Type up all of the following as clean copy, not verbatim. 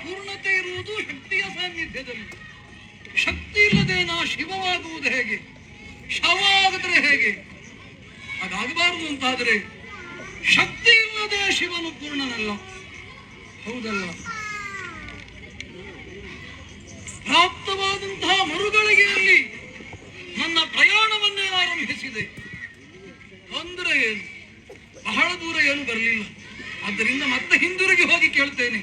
ಪೂರ್ಣತೆ ಇರುವುದು ಶಕ್ತಿಯ ಸಾನ್ನಿಧ್ಯದಲ್ಲಿ. ಶಕ್ತಿ ಇಲ್ಲದೆ ನಾ ಶಿವವಾಗುವುದು ಹೇಗೆ? ಶವ ಆಗಿದ್ರೆ ಹೇಗೆ? ಹಾಗಾಗಬಾರದು ಅಂತಾದರೆ ಶಕ್ತಿ ಇಲ್ಲದೆ ಶಿವನು ಪೂರ್ಣನಲ್ಲ, ಹೌದಲ್ಲ? ಪ್ರಾಪ್ತವಾದಂತಹ ಮರುಗಳಿಗೆಯಲ್ಲಿ ನನ್ನ ಪ್ರಯಾಣವನ್ನೇ ಆರಂಭಿಸಿದೆ. ತೊಂದರೆ ಏನು? ಬಹಳ ದೂರ ಏನು ಬರಲಿಲ್ಲ. ಆದ್ದರಿಂದ ಮತ್ತೆ ಹಿಂದಿರುಗಿ ಹೋಗಿ ಕೇಳ್ತೇನೆ.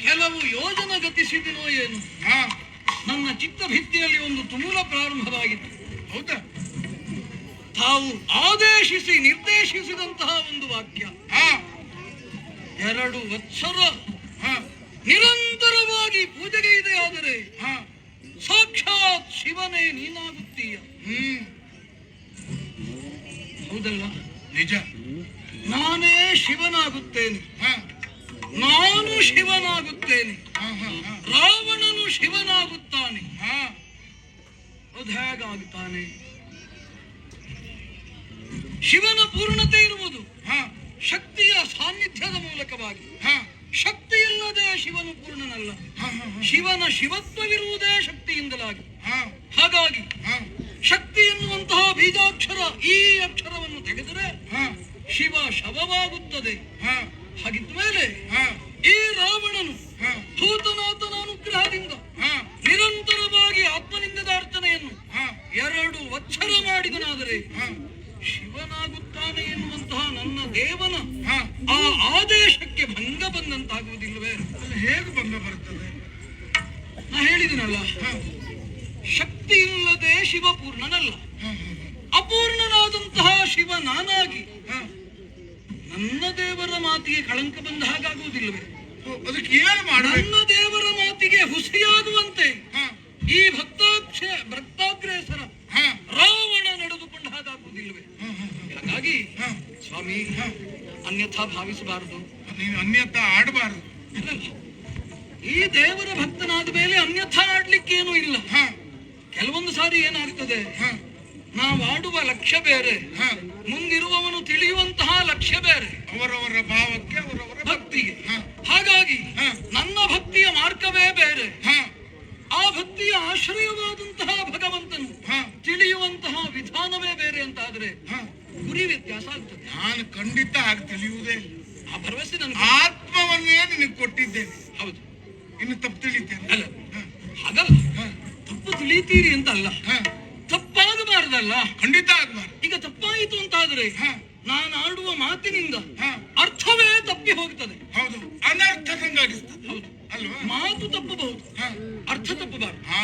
ಕೆಲವು ಯೋಜನೆ ಗತಿಸಿದನೋ ಏನು? ನನ್ನ ಚಿತ್ತಭಿತ್ತಿಯಲ್ಲಿ ಒಂದು ತುಮುಲ ಪ್ರಾರಂಭವಾಗಿತ್ತು. ಹೌದಾ? ತಾವು ಆದೇಶಿಸಿ ನಿರ್ದೇಶಿಸಿದಂತಹ ಒಂದು ವಾಕ್ಯ. 2 ವತ್ಸರ ನಿರಂತರವಾಗಿ ಪೂಜೆಗೆ ಇದೆ. ಆದರೆ ಸಾಕ್ಷಾತ್ ಶಿವನೇ ನೀನಾಗುತ್ತೀಯ. ಹೌದಲ್ಲ? ನಿಜ. ನಾನೇ ಶಿವನಾಗುತ್ತೇನೆ, ನಾನು ಶಿವನಾಗುತ್ತೇನೆ, ರಾವಣನು ಶಿವನಾಗುತ್ತಾನೆ. ಅದು ಹೇಗಾಗುತ್ತಾನೆ? ಶಿವನ ಪೂರ್ಣತೆ ಇರುವುದು ಶಕ್ತಿಯ ಸಾನ್ನಿಧ್ಯದ ಮೂಲಕವಾಗಿ. ಶಕ್ತಿ ಇಲ್ಲದೆ ಶಿವನು ಪೂರ್ಣನಲ್ಲ. ಶಿವನ ಶಿವತ್ವವಿರುವುದೇ ಶಕ್ತಿಯಿಂದಲಾಗಿ. ಹಾಗಾಗಿ ಶಕ್ತಿ ಎನ್ನುವಂತಹ ಬೀಜಾಕ್ಷರ ಈ ಅಕ್ಷರವನ್ನು ತೆಗೆದರೆ ಶಿವ ಶವವಾಗುತ್ತದೆ. ಹಾಗಿದ್ದ ಮೇಲೆ ಈ ರಾವಣನು ಭೂತನಾಥನ ಅನುಗ್ರಹದಿಂದ ನಿರಂತರವಾಗಿ ಆತ್ಮಲಿಂಗದ ಅರ್ಚನೆಯನ್ನು 2 ವತ್ಸರ ಮಾಡಿದನಾದರೆ ಶಿವನಾಗುತ್ತಾನೆ ಎನ್ನುವಂತಹ ನನ್ನ ದೇವನ ಆ ಆದೇಶಕ್ಕೆ ಭಂಗ ಬಂದಂತಾಗುವುದಿಲ್ಲವೇ? ಹೇಗೆ ಭಂಗ ಬರುತ್ತದೆ? ನಾ ಹೇಳಿದನಲ್ಲ, ಶಕ್ತಿ ಇಲ್ಲದೆ ಶಿವ ಪೂರ್ಣನಲ್ಲ. ಅಪೂರ್ಣನಾದಂತಹ ಶಿವ ನಾನಾಗಿ ನನ್ನ ದೇವರ ಮಾತಿಗೆ ಕಳಂಕ ಬಂದ ಹಾಗಾಗುವುದಿಲ್ಲವೇ? ಅದಕ್ಕೆ ಏನು ಮಾಡ? ನನ್ನ ದೇವರ ಮಾತಿಗೆ ಹುಸಿಯಾಗುವಂತೆ ಈ ಭಕ್ತಾಗ್ರೇಸರ ರಾವಣ ನಡೆದುಕೊಂಡ ಹಾಗಾಗುವುದಿಲ್ಲವೇ? ಹಾಗಾಗಿ ಸ್ವಾಮಿ, ಅನ್ಯಥಾ ಭಾವಿಸಬಾರದು. ನೀನು ಅನ್ಯಥಾ ಆಡಬಾರದು. ಈ ದೇವರ ಭಕ್ತನಾದ ಮೇಲೆ ಅನ್ಯಥಾ ಆಡ್ಲಿಕ್ಕೇನೂ ಇಲ್ಲ. ಕೆಲವೊಂದು ಸಾರಿ ಏನಾಗ್ತದೆ, ನಾವು ಆಡುವ ಲಕ್ಷ್ಯ ಬೇರೆ, ಮುಂದಿರುವವನು ತಿಳಿಯುವಂತಹ ಲಕ್ಷ್ಯ ಬೇರೆ. ಅವರವರ ಭಾವಕ್ಕೆ, ಅವರವರ ಭಕ್ತಿಗೆ. ಹಾಗಾಗಿ ನನ್ನ ಭಕ್ತಿಯ ಮಾರ್ಗವೇ ಬೇರೆ, ಆ ಭಕ್ತಿಯ ಆಶ್ರಯವಾದಂತಹ ಭಗವಂತನು ತಿಳಿಯುವಂತಹ ವಿಧಾನವೇ ಬೇರೆ ಅಂತಾದ್ರೆ ಗುರಿ ವ್ಯತ್ಯಾಸ ಆಗ್ತದೆ. ನಾನು ಖಂಡಿತ ಆಗ ತಿಳಿಯುವುದೇ. ಆ ಭರವಸೆ ನನ್ನ ಆತ್ಮವನ್ನೇ ನಿನಗೆ ಕೊಟ್ಟಿದ್ದೇನೆ. ಹೌದು, ಇನ್ನು ತಪ್ಪು ತಿಳಿತೇನೆ ಅಲ್ಲ? ಹಾಗಲ್ಲ, ತಪ್ಪು ತಿಳಿತೀರಿ ಅಂತ ಅಲ್ಲ, ತಪ್ಪಾಗಬಾರದಲ್ಲ? ಖಂಡಿತ ಆಗಬಾರದು. ಈಗ ತಪ್ಪಾಯಿತು ಅಂತಾದ್ರೆ ನಾನು ಆಡುವ ಮಾತಿನಿಂದ ಅರ್ಥವೇ ತಪ್ಪಿ ಹೋಗ್ತದೆ. ಹೌದು, ಅನರ್ಥಕಂಗಾಗಿರ್ತದೆ. ಹೌದು, ಅಲ್ವಾ? ಮಾತು ತಪ್ಪಬಹುದು, ಹ. ಅರ್ಥ ತಪ್ಪಬಾರದು. ಹಾ,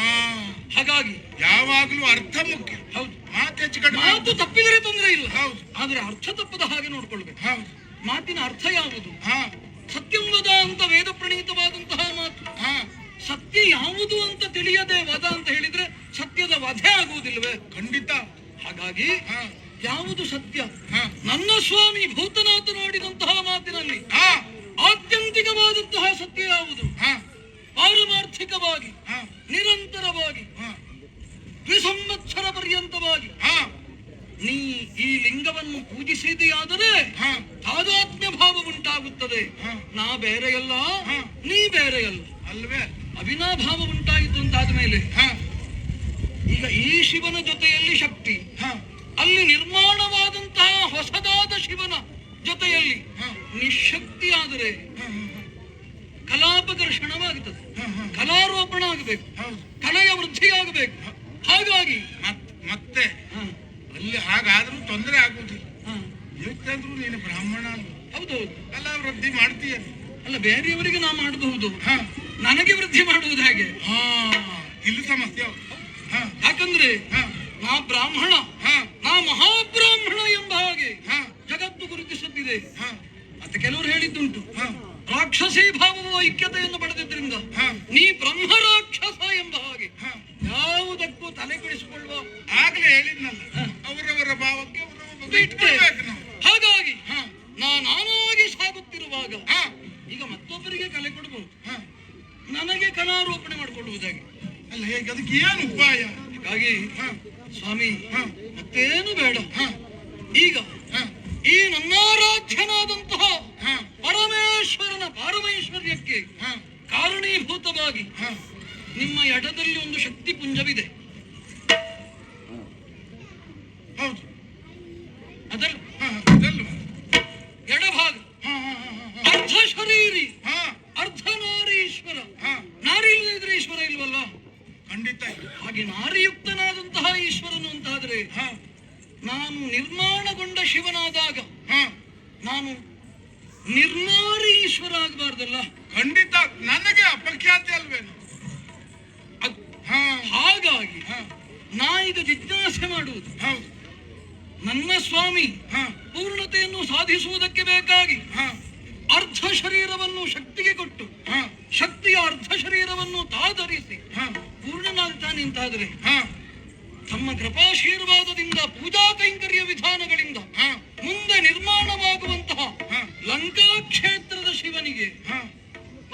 ಹಾಗಾಗಿ ಯಾವಾಗ್ಲೂ ಅರ್ಥ ಮುಖ್ಯ. ಹೌದು, ಮಾತು ಹೆಚ್ಚು ಕಡಿಮೆ. ಮಾತು ತಪ್ಪಿದರೆ ತೊಂದರೆ ಇಲ್ಲ, ಹೌದು. ಆದ್ರೆ ಅರ್ಥ ತಪ್ಪದ ಹಾಗೆ ನೋಡ್ಕೊಳ್ಬೇಕು. ಹೌದು. ಮಾತಿನ ಅರ್ಥ ಯಾವುದು? ಹಾ, ಸತ್ಯಂ ವದ ಅಂತ ವೇದ ಪ್ರಣೀತವಾದಂತಹ ಮಾತು. ಹಾ, ಸತ್ಯ ಯಾವುದು ಅಂತ ತಿಳಿಯದೆ ವದ ಅಂತ ಹೇಳಿದ್ರೆ ಸತ್ಯದ ವಧೆ ಆಗುವುದಿಲ್ವೇ? ಖಂಡಿತ. ಹಾಗಾಗಿ ಹಾ, ಯಾವುದು ಸತ್ಯ? ಹಾ, ನನ್ನ ಸ್ವಾಮಿ ಭೂತನಾಥ ನೋಡಿದಂತಹ ಮಾತಿನಲ್ಲಿ ಹಾ, ಆತ್ಯಂತಿಕವಾದಂತಹ ಸತ್ಯ ಯಾವುದು? ಹಾ, ಪಾರಮಾರ್ಥಿಕವಾಗಿ, ಹಾ, ನಿರಂತರವಾಗಿ, ಹಾ, ದ್ವಿಸಂವತ್ಸರ ಪರ್ಯಂತವಾಗಿ ಹಾ, ನೀ ಈ ಲಿಂಗವನ್ನು ಪೂಜಿಸಿದೆಯಾದರೆ ಹಾ, ತಾದಾತ್ಮ್ಯ ಭಾವ ಉಂಟಾಗುತ್ತದೆ. ಹಾ. ನಾ ಬೇರೆಯಲ್ಲ, ಹಾ. ನೀ ಬೇರೆಯಲ್ಲ, ಅಲ್ವೇ? ಅವಿನಾಭಾವ ಉಂಟಾಯಿತು ಅಂತಾದ ಮೇಲೆ ಹಾ, ಈಗ ಈ ಶಿವನ ಜೊತೆಯಲ್ಲಿ ಶಕ್ತಿ, ಹಾ, ಅಲ್ಲಿ ನಿರ್ಮಾಣವಾದಂತಹ ಹೊಸದಾದ ಶಿವನ ಜೊತೆಯಲ್ಲಿ ಹಾ, ನಿಶಕ್ತಿ ಆದರೆ ಹಾ, ಕಲಾಪಕರ್ಷಣವಾಗುತ್ತದೆ, ಹಾ, ಹಾ. ಕಲಾರೋಪಣ ಆಗಬೇಕು, ಹೌದು. ಕಲೆಯ ವೃದ್ಧಿಯಾಗಬೇಕು. ಹಾಗಾಗಿ ಮತ್ತೆ ಹ, ಅಲ್ಲಿ ಹಾಗಾದ್ರೂ ತೊಂದರೆ ಆಗುವುದಿಲ್ಲ. ಹ, ಎಷ್ಟಾದ್ರೂ ನೀನು ಬ್ರಾಹ್ಮಣ ಅಲ್ಲ, ಹೌದೌದು. ಎಲ್ಲ ವೃದ್ಧಿ ಮಾಡ್ತೀಯ. ಅಲ್ಲ, ಬೇರೆಯವರಿಗೆ ನಾ ಮಾಡಬಹುದು, ಹಾ, ನನಗೆ ವೃದ್ಧಿ ಮಾಡುವುದು ಹೇಗೆ? ಹಾ, ಇಲ್ಲಿ ಸಮಸ್ಯೆ. ಹೌದು. ಹಾ, ಯಾಕಂದ್ರೆ ಹಾ, ನಾ ಬ್ರಾಹ್ಮಣ, ಹಾ, ನಾ ಮಹಾಬ್ರಾಹ್ಮಣ ಎಂಬ ಹಾಗೆ ಹಾ, ಜಗತ್ತು ಗುರುತಿಸುತ್ತಿದೆ. ಹಾ, ಮತ್ತೆ ಕೆಲವರು ಹೇಳಿದ್ದುಂಟು, ಹಾ, ರಾಕ್ಷಸಿ ಭಾವವು ಐಕ್ಯತೆಯನ್ನು ಪಡೆದಿದ್ದರಿಂದ ಹಾ, ನೀ ಬ್ರಹ್ಮ ರಾಕ್ಷಸ ಎಂಬ ಹಾಗೆ ಹಾ. ಯಾವುದಕ್ಕೂ ತಲೆ ಕೆಡಿಸಿಕೊಳ್ಳುವ ಆಗ್ಲೇ ಹೇಳಿದ್ನಲ್ಲ, ಅವರವರ ಭಾವಕ್ಕೆ ಅವರವರ ಬಿಟ್ಕೊಳ್ಬೇಕು ನಾವು. ಹಾಗಾಗಿ ಹಾ, ನಾನಾಗಿ ಸಾಗುತ್ತಿರುವಾಗ ಹಾ, ಈಗ ಮತ್ತೊಬ್ಬರಿಗೆ ಕಲೆ ಕೊಡಬಹುದು, ಹಾ. ನನಗೆ ಕಲಾರೋಪಣೆ ಮಾಡಿಕೊಳ್ಳುವುದಾಗಿ. ಅಲ್ಲ, ಹೇಗೆ? ಅದಕ್ಕೆ ಏನು ಉಪಾಯ? ಹಾಗಾಗಿ ಹಾ, ಸ್ವಾಮಿ ಹಾ, ಮತ್ತೇನು ಬೇಡ, ಹಾ, ಈಗ ಹಾ, ಈ ನನ್ನಾರಾಧ್ಯನಾದಂತಹ ಹಾ, ಪರಮೇಶ್ವರನ ಪಾರಮೈಶ್ವರ್ಯಕ್ಕೆ ಹಾ, ಕಾರಣೀಭೂತವಾಗಿ ಹಾ. ನಿಮ್ಮ ಎಡದಲ್ಲಿ ಒಂದು ಶಕ್ತಿ ಪುಂಜವಿದೆ, ಹೌದು. ಅದಲ್ಲ ಹಾ, ಅದಲ್ವಾ? ಎಡಭಾಗ ಹಾ, ಹಾ, ಹಾ, ಹಾ, ಅರ್ಧ ಶರೀರಿ, ಹಾ, ಅರ್ಧ ನಾರೀಶ್ವರ. ಹಾ. ನಾರಿ ಇಲ್ಲದಿದ್ರೆ ಈಶ್ವರ ಇಲ್ವಲ್ಲ? ಖಂಡಿತ ಇಲ್ಲ. ಹಾಗೆ ನಾರಿಯುಕ್ತನಾದಂತಹ ಈಶ್ವರನು ಅಂತಾದ್ರೆ ಹಾ, ನಾನು ನಿರ್ಮಾಣಗೊಂಡ ಶಿವನಾದಾಗ ಹಾ, ನಾನು ನಿರ್ನಾರಿ ಈಶ್ವರ ಆಗಬಾರ್ದಲ್ಲ? ಖಂಡಿತ. ನನಗೆ ಅಪಖ್ಯಾತಿ ಅಲ್ವೇನು? ಹಾ, ಹಾಗಾಗಿ ಹಾ, ನಾ ಈಗ ಜಿಜ್ಞಾಸೆ ಮಾಡುವುದು, ಹೌದು. ನನ್ನ ಸ್ವಾಮಿ ಹಾ, ಪೂರ್ಣತೆಯನ್ನು ಸಾಧಿಸುವುದಕ್ಕೆ ಬೇಕಾಗಿ ಹಾ, ಅರ್ಧ ಶರೀರವನ್ನು ಶಕ್ತಿಗೆ ಕೊಟ್ಟು ಹಾ, ಶಕ್ತಿಯ ಅರ್ಧ ಶರೀರವನ್ನು ತಾಧರಿಸಿ ಹಾ, ಪೂರ್ಣನಾಗ್ತಾನೆ ಅಂತಾದ್ರೆ ಹಾ, ತಮ್ಮ ಕೃಪಾಶೀರ್ವಾದದಿಂದ ಪೂಜಾ ಕೈಂಕರ್ಯ ವಿಧಾನಗಳಿಂದ ಹಾ, ಮುಂದೆ ನಿರ್ಮಾಣವಾಗುವಂತಹ ಹಾ, ಲಂಕಾ ಕ್ಷೇತ್ರದ ಶಿವನಿಗೆ ಹಾ.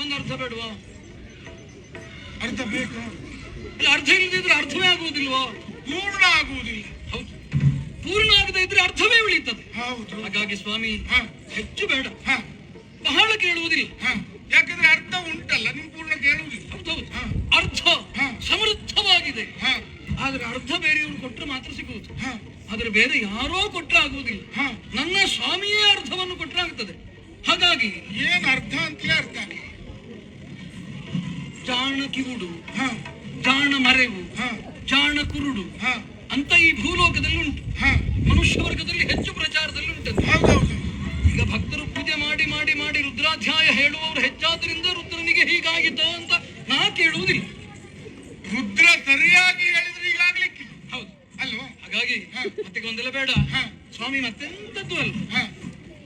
ಒಂದು ಅರ್ಥ ಬೇಡವಾ? ಅರ್ಥ ಬೇಕು. ಇಲ್ಲ, ಅರ್ಥ ಇಲ್ಲದಿದ್ರೆ ಅರ್ಥವೇ ಆಗುವುದಿಲ್ವಾ? ಪೂರ್ಣ ಆಗುವುದಿಲ್ಲ. ಹೌದು, ಪೂರ್ಣ ಆಗದೆ ಇದ್ರೆ ಅರ್ಥವೇ ಉಳಿತದೆ. ಹೌದು. ಹಾಗಾಗಿ ಸ್ವಾಮಿ ಹಾ, ಹೆಚ್ಚು ಬೇಡ, ಹಾ, ಬಹಳ ಕೇಳುವುದಿಲ್ಲ. ಹಾ. ಯಾಕಂದ್ರೆ ಅರ್ಥ ಉಂಟಲ್ಲ, ನಿಮ್ ಪೂರ್ಣ ಕೇಳುವುದಿಲ್ಲ. ಹೌದೌದು, ಹಾ, ಅರ್ಥ ಹಾ. ಸಮೃದ್ಧವಾಗಿದೆ, ಹಾ, ಆದ್ರೆ ಅರ್ಧ ಬೇರೆಯವರು ಕೊಟ್ಟರೆ ಮಾತ್ರ ಸಿಗುವುದು, ಹಾ, ಆದ್ರೆ ಬೇರೆ ಯಾರೋ ಕೊಟ್ಟರೆ ಆಗುವುದಿಲ್ಲ. ಹಾ. ನನ್ನ ಸ್ವಾಮಿಯೇ ಅರ್ಧವನ್ನು ಕೊಟ್ಟರೆ ಆಗ್ತದೆ. ಹಾಗಾಗಿ ಏನ್ ಅರ್ಥ ಅಂತಲೇ ಅರ್ಥ ಆಗಲಿ. ಜಾಣ ಕಿವುಡು, ಹಾ, ಜಾಣ ಮರೆವು, ಹಾ, ಜಾಣ ಕುರುಡು ಹಾ, ಅಂತ ಈ ಭೂಲೋಕದಲ್ಲಿ ಉಂಟು, ಹಾ. ಮನುಷ್ಯ ವರ್ಗದಲ್ಲಿ ಹೆಚ್ಚು ಪ್ರಚಾರದಲ್ಲಿ ಉಂಟು. ಹೌದೌದು. ಈಗ ಭಕ್ತರು ಪೂಜೆ ಮಾಡಿ ಮಾಡಿ ಮಾಡಿ ರುದ್ರಾಧ್ಯಾಯ ಹೇಳುವವರು ಹೆಚ್ಚಾದ್ರಿಂದ ರುದ್ರನಿಗೆ ಹೀಗಾಗಿತ್ತು ಅಂತ ನಾ ಕೇಳುವುದಿಲ್ಲ. ರುದ್ರ ಸರಿಯಾಗಿ ಹೇಳಿದ್ರೆ ಈಗಾಗ್ಲಿಕ್ಕೆ. ಹೌದು ಅಲ್ವಾ? ಹಾಗಾಗಿ ಹಾ. ಮತ್ತೆ ಗೊಂದಲ ಬೇಡ. ಹಾ, ಸ್ವಾಮಿ ಮತ್ತೆಂತದ್ದು ಅಲ್ಲ, ಹಾ,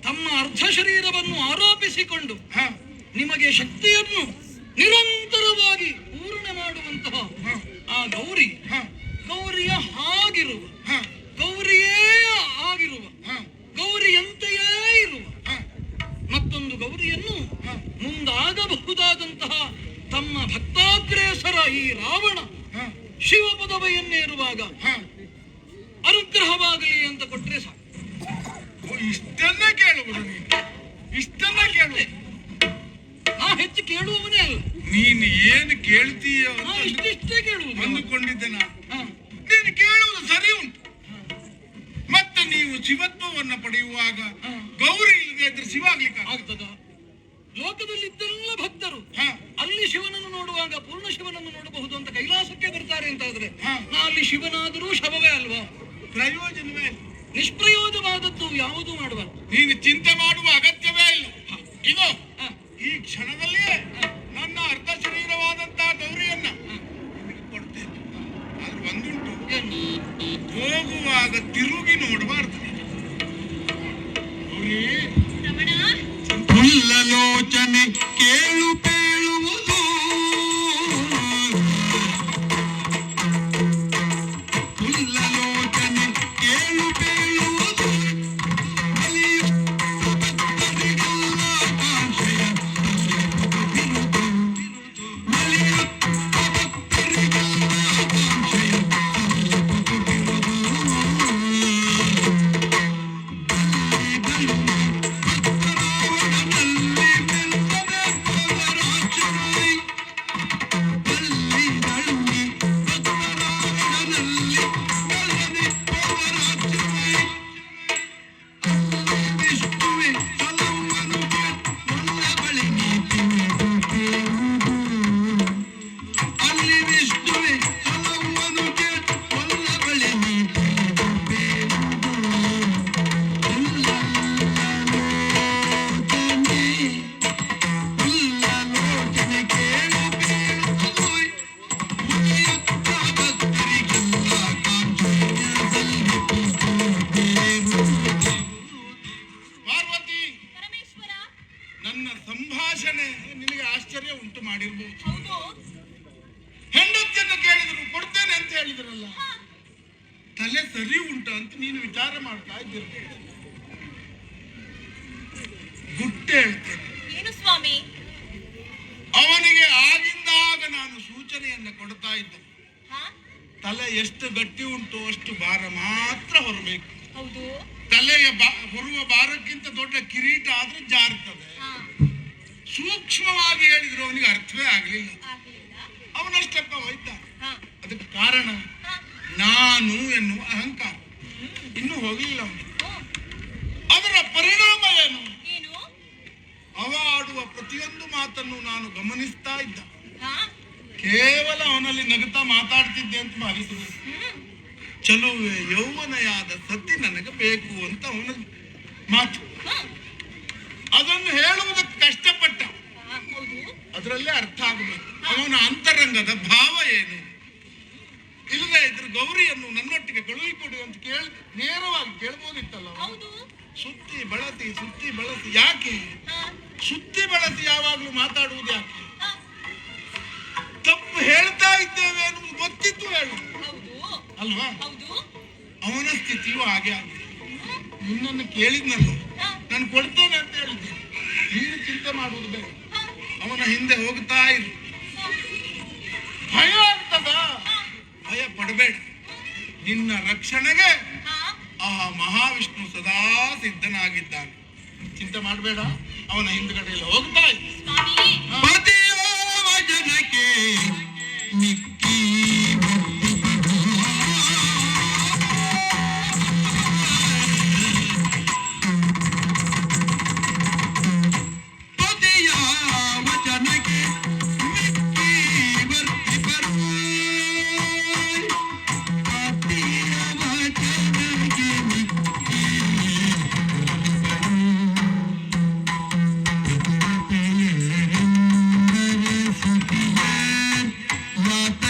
ತಮ್ಮ ಅರ್ಧ ಶರೀರವನ್ನು ಆರೋಪಿಸಿಕೊಂಡು ಹಾ, ನಿಮಗೆ ಶಕ್ತಿಯನ್ನು ನಿರಂತರವಾಗಿ ಪೂರ್ಣ ಮಾಡುವಂತಹ ಹಾ, ಆ ಗೌರಿ, ಹಾ, ಗೌರಿಯ ಹಾಗಿರುವ, ಹಾ, ಗೌರಿಯೇ ಆಗಿರುವ, ಹಾ, ಗೌರಿಯಂತೆಯೇ ಇರುವ ಹಾ, ಮತ್ತೊಂದು ಗೌರಿಯನ್ನು ಹಾ, ಮುಂದಾಗಬಹುದಾದಂತಹ ತಮ್ಮ ಭಕ್ತಾಗ್ರೇಸರ ಈ ರಾವಣ ಹಾ, ಶಿವಪದವಿಯನ್ನೇರುವಾಗ ಹಾ. ಅನುಗ್ರಹವಾಗಲಿ ಅಂತ ಕೊಟ್ರೆ ಸಾಕು. ಓ, ಇಷ್ಟನ್ನ ಕೇಳುವುದು ನೀನು? ಇಷ್ಟನ್ನ ಕೇಳುವ? ನಾ ಹೆಚ್ಚು ಕೇಳುವವನೇ ಅಲ್ಲ, ನೀನು ಏನು ಕೇಳ್ತೀಯ ನಾ ಇಷ್ಟಿಷ್ಟೇ ಕೇಳುವುದು. ಅಂದುಕೊಂಡಿದ್ದೆ ನಾನು. ಹಾ, ನೀನು ಕೇಳುವುದು ಸರಿ ಉಂಟು. ಮತ್ತೆ ನೀವು ಶಿವತ್ವವನ್ನು ಪಡೆಯುವಾಗ ಹಾ. ಗೌರಿ ಇಲ್ಲದೆ ಇದ್ರೆ ಶಿವ ಆಗ್ಲಿಕ್ಕೆ ಆಗ್ತದ? ಲೋಕದಲ್ಲಿದ್ದೆಲ್ಲ ಭಕ್ತರು ಹಾ, ಅಲ್ಲಿ ಶಿವನನ್ನು ನೋಡುವಾಗ ಪೂರ್ಣ ಶಿವನನ್ನು ನೋಡಬಹುದು ಅಂತ ಕೈಲಾಸಕ್ಕೆ ಬರ್ತಾರೆ ಅಂತಾದ್ರೆ ಹಾ. ನಾ ಅಲ್ಲಿ ಶಿವನಾದರೂ ಶವವೇ ಅಲ್ವಾ? ಪ್ರಯೋಜನವೇ ಇಲ್ಲ. ನಿಷ್ಪ್ರಯೋಜವಾದದ್ದು ಯಾವುದೂ ಮಾಡಬಾರ್ದು. ನೀನು ಚಿಂತೆ ಮಾಡುವ ಅಗತ್ಯವೇ ಇಲ್ಲ. ಇದು ಹಾ, ಈ ಕ್ಷಣದಲ್ಲಿಯೇ ನನ್ನ ಅರ್ಧ ಹೋಗುವಾಗ ತಿರುಗಿ ನೋಡಬಾರ್ದು. ನೋಡಿ, ಹುಲ್ಲಲೋಚನೆ ಕೇಳು ಪೇಳುವುದು ಹುಲ್ಲಲೋಚನೆ ಕೇಳು ಪೇಳುವುದು ಭಕ್ತರಿಗೆಲ್ಲ ಆಕಾಂಕ್ಷೆಯ ಭಕ್ತರಿಗೆಲ್ಲ ಆಕಾಂಕ್ಷೆಯ ಪಾರ್ವತಿ, ನನ್ನ ಸಂಭಾಷಣೆ ನಿನಗೆ ಆಶ್ಚರ್ಯ ಉಂಟು ಮಾಡಿರ್ಬೋದು. ಹೆಂಡತಿಯನ್ನು ಕೇಳಿದ್ರು ಕೊಡ್ತೇನೆ ಅಂತ ಹೇಳಿದ್ರಲ್ಲ, ತಲೆ ಸರಿ ಉಂಟ ಅಂತ ನೀನು ವಿಚಾರ ಮಾಡ್ತಾ ಇದ್ದಿರ್ಬೇಕು. ಗುಟ್ಟು ಹೇಳ್ತೇನೆ, ಏನು ಸ್ವಾಮಿ? ಅವನಿಗೆ ಆಗಿಂದಾಗ ನಾನು ಸೂಚನೆಯನ್ನ ಕೊಡ್ತಾ ಇದ್ದೆ. ಹಾ? ತಲೆ ಎಷ್ಟು ಗಟ್ಟಿ ಉಂಟು ಅಷ್ಟು ಭಾರ ಮಾತ್ರ ಹೊರಬೇಕು. ಹೌದು. ತಲೆಯ ಹೊರುವ ಭಾರಕ್ಕಿಂತ ದೊಡ್ಡ ಕಿರೀಟ ಆದ್ರೂ ಜಾರ್ತದೆ. ಹಾ. ಸೂಕ್ಷ್ಮವಾಗಿ ಹೇಳಿದ್ರು ಅವನಿಗೆ ಅರ್ಥವೇ ಆಗ್ಲಿಲ್ಲ. ಆಗ್ಲಿಲ್ಲ. ಅವನಷ್ಟಕ್ಕ ಹೋಯ್ತ. ಹಾ. ಅದಕ್ಕೆ ಕಾರಣ ಹಾ. ನಾನು ಎನ್ನುವ ಅಹಂಕಾರ ಇನ್ನೂ ಹೋಗಲಿಲ್ಲ ಅವನಿಗೆ. ಓ, ಅದರ ಪರಿಣಾಮ ಏನು? ಏನು? ಅವ ಆಡುವ ಪ್ರತಿಯೊಂದು ಮಾತನ್ನು ನಾನು ಗಮನಿಸ್ತಾ ಇದ್ದ. ಹಾ? ಕೇವಲ ಅವನಲ್ಲಿ ನಗುತ್ತಾ ಮಾತಾಡ್ತಿದ್ದೆ ಅಂತ ಭಾವಿಸಿದೆ. ಹ್ಮ್. ಚಲುವೆ ಯೌವನೆಯಾದ ಸತಿ ನನಗೆ ಬೇಕು ಅಂತ ಅವನ ಮಾತು. ಹಾ. ಅದನ್ನು ಹೇಳುವುದಕ್ಕೆ ಕಷ್ಟಪಟ್ಟ. ಹಾ, ಹೌದು. ಅದರಲ್ಲೇ ಅರ್ಥ ಆಗಬೇಕು ಅವನ ಅಂತರಂಗದ ಭಾವ ಏನು. ಇಲ್ಲದೆ ಇದ್ರ ಗೌರಿಯನ್ನು ನನ್ನೊಟ್ಟಿಗೆ ಕಳುಹಿಕೊಡು ಅಂತ ನೇರವಾಗಿ ಕೇಳ್ಬೋದಿತ್ತಲ್ಲ. ಹೌದು. ಸುತ್ತಿ ಬಳಸಿ ಯಾಕೆ? ಹಾ. ಸುತ್ತಿ ಬಳಸಿ ಯಾವಾಗ್ಲೂ ಮಾತಾಡುವುದು ಯಾಕೆ? ಹಾ. ತಪ್ಪು ಹೇಳ್ತಾ ಇದ್ದೇವೆ ಅನ್ನೋದು ಗೊತ್ತಿತ್ತು ಹೇಳು ಹೌದು. ಅಲ್ವಾ? ಹೌದು. ಅವನ ಸ್ಥಿತಿಯು ಹಾಗೆ ಆಗಿದೆ. ಹ್ಮ್. ನಿನ್ನನ್ನು ಕೇಳಿದ್ನಲ್ಲ, ಹಾ. ನಾನು ಕೊಡ್ತೇನೆ ಅಂತ ಹೇಳಿದ್ದೇನೆ. ನೀನು ಚಿಂತೆ ಮಾಡುವುದು ಬೇಡ, ಹಾ. ಅವನ ಹಿಂದೆ ಹೋಗ್ತಾ ಇರು. ಹಾ. ಭಯ ಆಗ್ತದ? ಭಯ ಪಡಬೇಡ. ನಿನ್ನ ರಕ್ಷಣೆಗೆ ಹಾ. ಆ ಮಹಾವಿಷ್ಣು ಸದಾ ಸಿದ್ಧನಾಗಿದ್ದಾನೆ. ಚಿಂತೆ ಮಾಡಬೇಡ, ಅವನ ಹಿಂದ್ಗಡೆಯಲ್ಲಿ ಹೋಗ್ತಾ ಇರು. ಸ್ವಾಮಿ. ಪತಿಯಾವ ಜನಕ್ಕೆ ಮಿಕ್ಕಿ ಪತಿಯಾವ ಜನಕ್ಕೆ ಮಿಕ್ಕಿ ಬರ್ತಿ ಬರು ಪತಿಯಾವ ಜನಕ್ಕೆ ಮಿಕ್ಕಿ ಮಾತ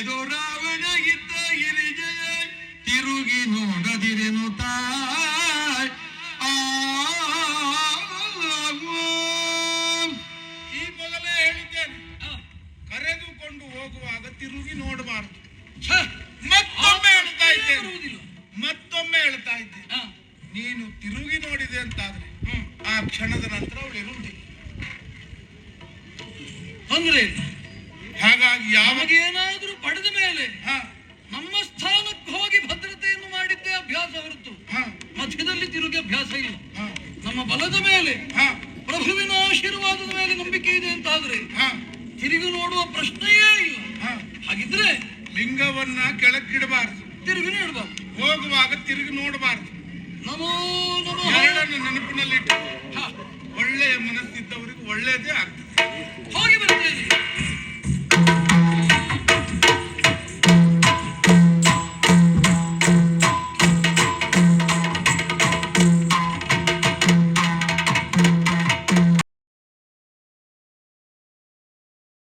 ಇದು ರಾವಣ ಇದ್ದ ಗಿರಿಜಯ ತಿರುಗಿ ನೋಡದಿರೆನು ತಾಯ್ ಈ ಮೊದಲೇ ಹೇಳಿದ್ದೇನೆ, ಕರೆದುಕೊಂಡು ಹೋಗುವಾಗ ತಿರುಗಿ ನೋಡಬಾರದು. ಮತ್ತೊಮ್ಮೆ ಹೇಳ್ತಾ ಇದ್ದೇನೆ, ಬರುವುದಿಲ್ಲ. ಮತ್ತೊಮ್ಮೆ ಹೇಳ್ತಾ ಇದ್ದೇನೆ, ನೀನು ತಿರುಗಿ ನೋಡಿದೆ ಅಂತಾದ್ರೆ ಆ ಕ್ಷಣದ ನಂತರ ಅವಳು ಇರುವುದಿಲ್ಲ. ತೊಂದ್ರೆ ಇಲ್ಲ. ಹಾಗಾಗಿ ಯಾವಾಗ ಏನಾದ್ರೂ ಪಡೆದ ಮೇಲೆ ನಮ್ಮ ಸ್ಥಾನಕ್ಕೆ ಹೋಗಿ ಭದ್ರತೆಯನ್ನು ಮಾಡಿದ್ದೇ ಅಭ್ಯಾಸ ಹೊರತು ಮಧ್ಯದಲ್ಲಿ ತಿರುಗಿ ಅಭ್ಯಾಸ ಇಲ್ಲ. ನಮ್ಮ ಬಲದ ಮೇಲೆ ಪ್ರಭುವಿನ ಆಶೀರ್ವಾದದ ಮೇಲೆ ನಂಬಿಕೆ ಇದೆ ಅಂತಾದ್ರೆ ತಿರುಗಿ ನೋಡುವ ಪ್ರಶ್ನೆಯೇ ಇಲ್ಲ. ಹಾಗಿದ್ರೆ ಲಿಂಗವನ್ನ ಕೆಳಕ್ಕಿಡಬಾರದು, ತಿರುಗಿ ನೋಡಬಾರ್ದು, ಹೋಗುವಾಗ ತಿರುಗಿ ನೋಡಬಾರದು. ನಮೋ ನಮೋ ಎರಡನ್ನು ನೆನಪಿನಲ್ಲಿಟ್ಟು ಒಳ್ಳೆಯ ಮನಸ್ಸಿದ್ದವರಿಗೆ ಒಳ್ಳೆಯದೇ ಆಗ್ತದೆ. ಹೋಗಿ ಬರ್ತೇನೆ.